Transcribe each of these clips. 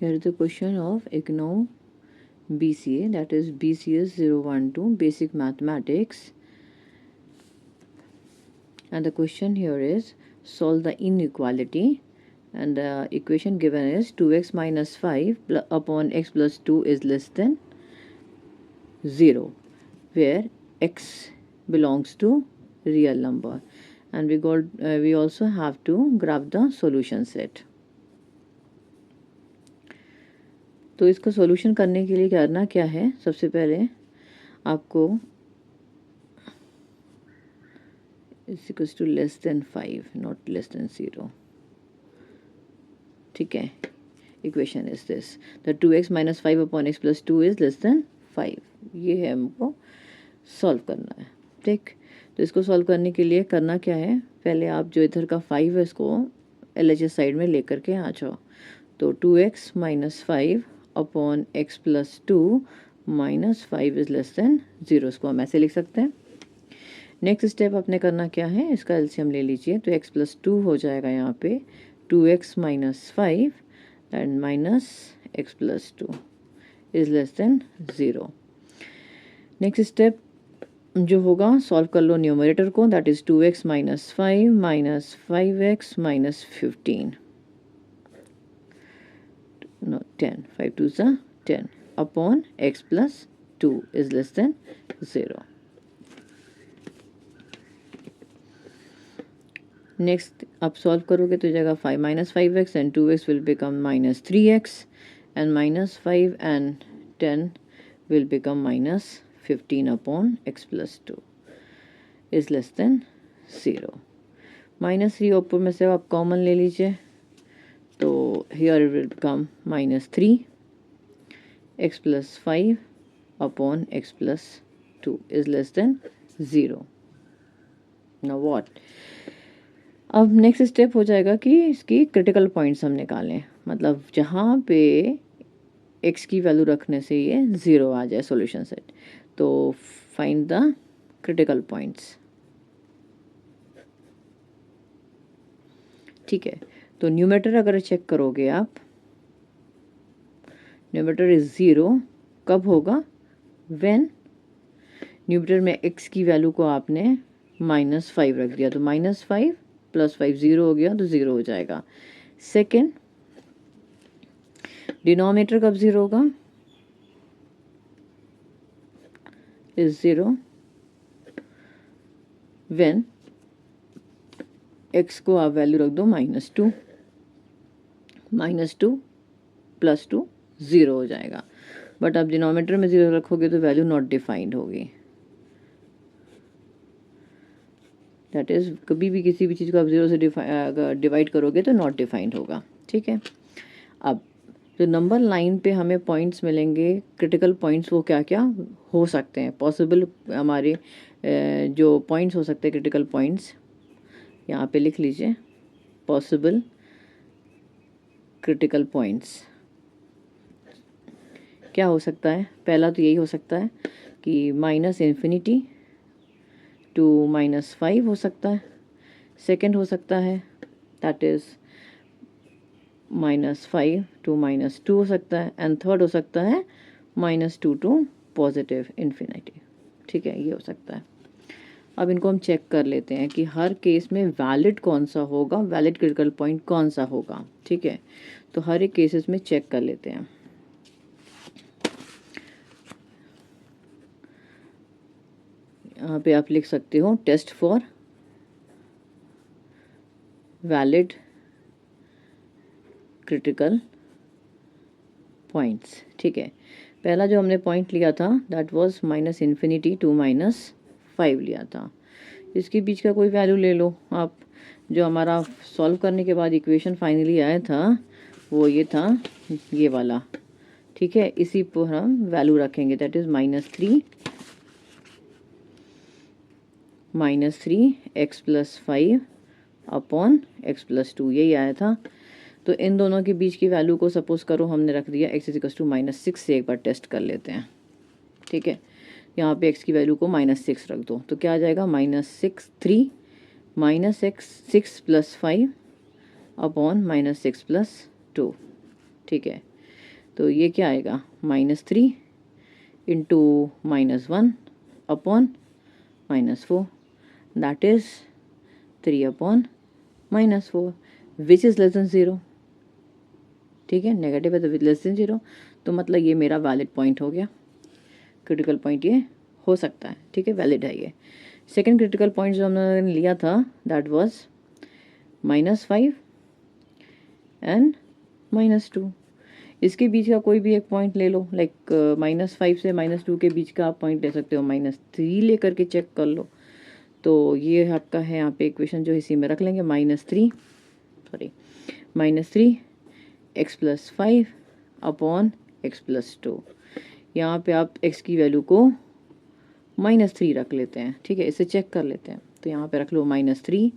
Here is the question of IGNOU BCA, that is BCS 012 Basic Mathematics, and the question here is solve the inequality, and the equation given is 2x minus 5 upon x plus 2 is less than 0, where x belongs to real number, and we also have to graph the solution set. तो इसका solution करने के लिए करना क्या है, सबसे पहले आपको is equals to less than 5 not less than 0, ठीक है. Equation is this, the 2x minus 5 upon x plus 2 is less than 5. ये है हमको सॉल्व करना है, ठीक. तो इसको सॉल्व करने के लिए करना क्या है, पहले आप जो इधर का 5 है इसको LHS साइड में लेकर के आ जाओ. तो 2x minus 5 upon x plus 2 minus 5 is less than 0, इसको हम ऐसे लिख सकते हैं. नेक्स्ट स्टेप आपने करना क्या है, इसका एलसीएम ले लीजिए. तो x प्लस 2 हो जाएगा यहाँ पे 2x minus 5 and minus x plus 2 is less than 0. Next step जो होगा, सॉल्व कर लो न्यूमरेटर को, that is 2x minus 5 minus 5x minus 15, no 10, 5 2s are 10 upon x plus 2 is less than 0. Next आप solve करोगे तो जाएगा 5 minus 5x and 2x will become minus 3x and minus 5 and 10 will become minus 15 upon x plus 2 is less than 0. Minus 3 ऊपर में से आप common ले लीजिए, तो here it will become minus 3 x plus 5 upon x plus 2 is less than 0. Now what? अब next step हो जाएगा कि इसकी क्रिटिकल पॉइंट्स हम निकालें, मतलब जहाँ पे x की वैल्यू रखने से ये 0 आ जाए सॉल्यूशन सेट. तो फाइंड द क्रिटिकल पॉइंट्स, ठीक है. तो न्यूमरेटर अगर चेक करोगे आप, न्यूमरेटर इज 0 कब होगा, व्हेन न्यूमरेटर में x की वैल्यू को आपने माइनस 5 रख दिया. तो माइनस 5 प्लस 5 0 हो गया, तो 0 हो जाएगा. सेकेंड, डिनोमिनेटर कब 0 होगा, इज 0 व्हेन x को आप वैल्यू रख दो माइनस 2, माइनस 2 प्लस 2 0 हो जाएगा. बट आप डिनोमिनेटर में 0 रखोगे तो वैल्यू नॉट डिफाइंड होगी. दैट इज कभी भी किसी भी चीज़ को आप 0 से डिवाइड करोगे तो नॉट डिफाइंड होगा, ठीक है. अब जो नंबर लाइन पे हमें पॉइंट्स मिलेंगे, क्रिटिकल पॉइंट्स, वो क्या क्या हो सकते हैं, पॉसिबल हमारे जो पॉइंट्स हो सकते हैं क्रिटिकल पॉइंट्स, यहाँ पे लिख लीजिए. पॉसिबल क्रिटिकल पॉइंट्स क्या हो सकता है, पहला तो यही हो सकता है कि माइनस इन्फिनिटी टू माइनस 5 हो सकता है. सेकंड हो सकता है that is minus 5 to minus 2 हो सकता है. एंड थर्ड हो सकता है माइनस 2 टू पॉजिटिव इन्फिनिटी, ठीक है, ये हो सकता है. अब इनको हम चेक कर लेते हैं कि हर केस में वैलिड कौन सा होगा, वैलिड क्रिटिकल पॉइंट कौन सा होगा, ठीक है. तो हर एक केसेस में चेक कर लेते हैं. यहाँ पे आप लिख सकते हो test for valid critical points, ठीक है. पहला जो हमने पॉइंट लिया था that was minus infinity to minus 5 लिया था. इसके बीच का कोई वैल्यू ले लो आप. जो हमारा सॉल्व करने के बाद इक्वेशन फाइनली आया था वो ये था, ये वाला, ठीक है. इसी पर हम वैल्यू रखेंगे, that is minus three x plus 5 upon x plus 2, यही आया था. तो इन दोनों के बीच की वैल्यू को सपोज करो हमने रख दिया x इज टू माइनस 6 से. एक बार टेस्ट कर लेते हैं, ठीक है. यहाँ पे x की वैल्यू को माइनस 6 रख दो, तो क्या आ जाएगा, minus 6 3 minus x 6 plus 5 upon minus 6 plus 2, ठीक है. तो ये क्या आएगा, -3 into -1 upon -4, that is 3 upon -4 which is less than 0। ठीक है, नेगेटिव है तो लेस देन 0, तो मतलब ये मेरा वैलिड पॉइंट हो गया, क्रिटिकल पॉइंट ये हो सकता है। ठीक है, वैलिड है ये। सेकंड क्रिटिकल पॉइंट जो हमने लिया था दैट वाज -5 एंड -2। इसके बीच का कोई भी एक पॉइंट ले लो, लाइक -5 से -2 के बीच का आप पॉइंट ले सकते हो, -3 ले करके चेक कर लो। तो ये आपका है यहाँ पे इक्वेशन जो इसी में रख लेंगे, -3 x + 5 अपॉन x + 2। यहाँ पे आप x की वैल्यू को -3 रख लेते हैं। ठीक है, इसे चेक कर लेते हैं। तो यहाँ पे रख लो -3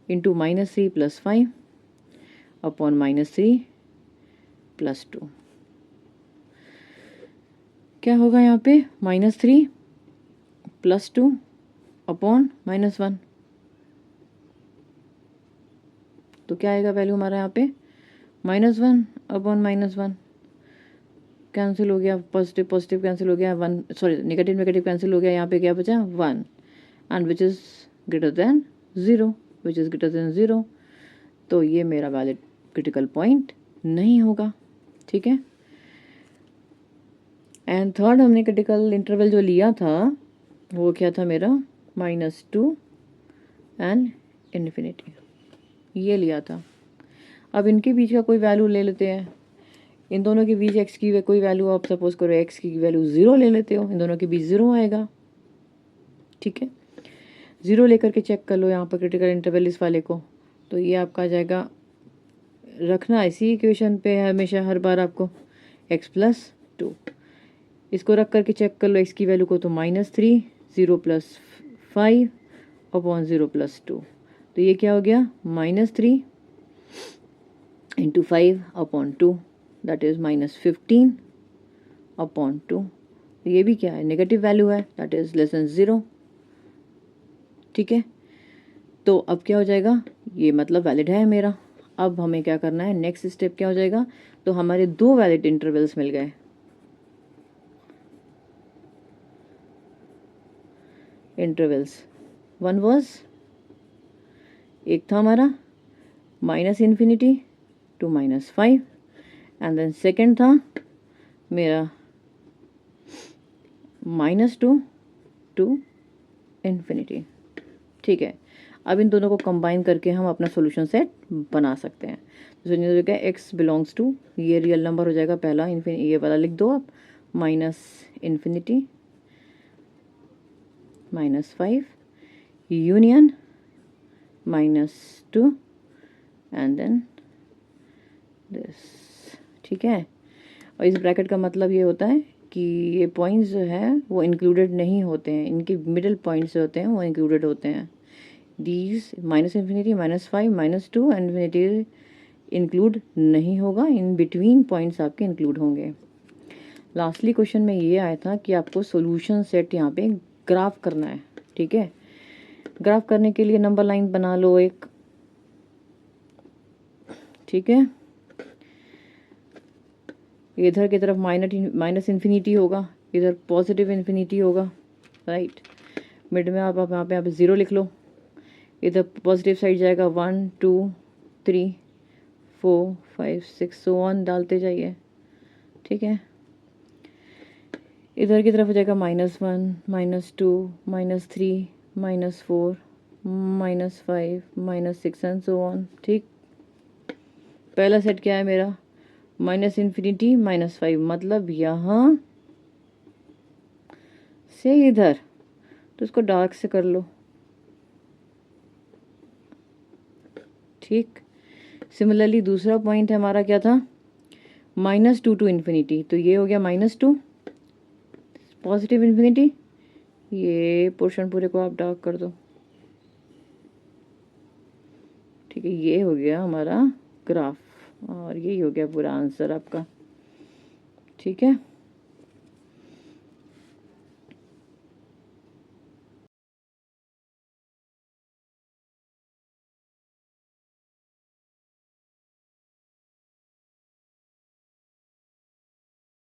इंटू -3 + 5 अपॉन -3 + 2। क्या होगा यहाँ पे, -3 + 2 अपॉन -1। तो क्या आएगा वैल्यू हमारा यहाँ पे, -1 अपॉन -1 कैंसिल हो गया, पॉजिटिव पॉजिटिव कैंसिल हो गया, नेगेटिव नेगेटिव कैंसिल हो गया। यहाँ पे क्या बचा, 1 and which is greater than 0, which is greater than 0। तो ये मेरा वैलिड क्रिटिकल पॉइंट नहीं होगा। ठीक है, एंड थर्ड हमने क्रिटिकल इंटरवल जो लिया था वो क्या था मेरा, -2 एंड इन्फिनिटी, ये लिया था। अब इनके बीच का कोई वैल्यू ले लेते हैं। इन दोनों के बीच x की कोई वैल्यू, आप सपोज करो x की वैल्यू 0 ले लेते हो, इन दोनों के बीच 0 आएगा। ठीक है, 0 लेकर के चेक कर लो यहाँ पर क्रिटिकल इंटरवल इस वाले को। तो ये आपका आ जाएगा, रखना इसी इक्वेशन पे है हमेशा, हर बार आपको x + 2। इसको रख करके चेक कर लो x की वैल्यू को, तो -3 0 + 5 अपॉन 0 + 2। तो ये क्या हो गया, -3 into 5 upon 2, that is -15 upon 2। ये भी क्या है, नेगेटिव वैल्यू है, दैट इज़ लेस देन 0। ठीक है, तो अब क्या हो जाएगा, ये मतलब वैलिड है मेरा। अब हमें क्या करना है, नेक्स्ट स्टेप क्या हो जाएगा, तो हमारे 2 वैलिड इंटरवल्स मिल गए। इंटरवल्स, वन वाज, एक था हमारा -∞ टू -5 एंड देन सेकेंड था मेरा -2 टू इन्फिनिटी। ठीक है, अब इन दोनों को कंबाइन करके हम अपना सॉल्यूशन सेट बना सकते हैं। तो जो क्या, x बिलोंग्स टू, ये रियल नंबर हो जाएगा पहला, ये वाला लिख दो आप, -∞ -5 यूनियन -2 एंड देन दिस। ठीक है, और इस ब्रैकेट का मतलब ये होता है कि ये पॉइंट्स जो है वो इंक्लूडेड नहीं होते हैं, इनके मिडिल पॉइंट्स जो होते हैं वो इंक्लूडेड होते हैं। दीज -∞ -5 -2 एंड इन्फिनिटी इंक्लूड नहीं होगा, इन बिटवीन पॉइंट्स आपके इंक्लूड होंगे। लास्टली क्वेश्चन में ये आया था कि आपको सॉल्यूशन सेट यहाँ पे ग्राफ करना है। ठीक है, ग्राफ करने के लिए नंबर लाइन बना लो एक। ठीक है, इधर की तरफ -∞ होगा, इधर पॉजिटिव इन्फिनिटी होगा, राइट। मिड में आप यहाँ पे 0 लिख लो, इधर पॉजिटिव साइड जाएगा 1 2 3 4 5 6 सो ऑन डालते जाइए। ठीक है, इधर की तरफ हो जाएगा -1 -2 -3 -4 -5 -6 एंड सो ऑन। ठीक, पहला सेट क्या है मेरा, -∞ -5, मतलब यहाँ से इधर, तो इसको डार्क से कर लो। ठीक, सिमिलरली दूसरा पॉइंट हमारा क्या था, -2 टू इन्फिनिटी, तो ये हो गया -2 पॉजिटिव इन्फिनिटी, ये पोर्शन पूरे को आप डार्क कर दो। ठीक है, ये हो गया हमारा ग्राफ और यही हो गया पूरा आंसर आपका। ठीक है।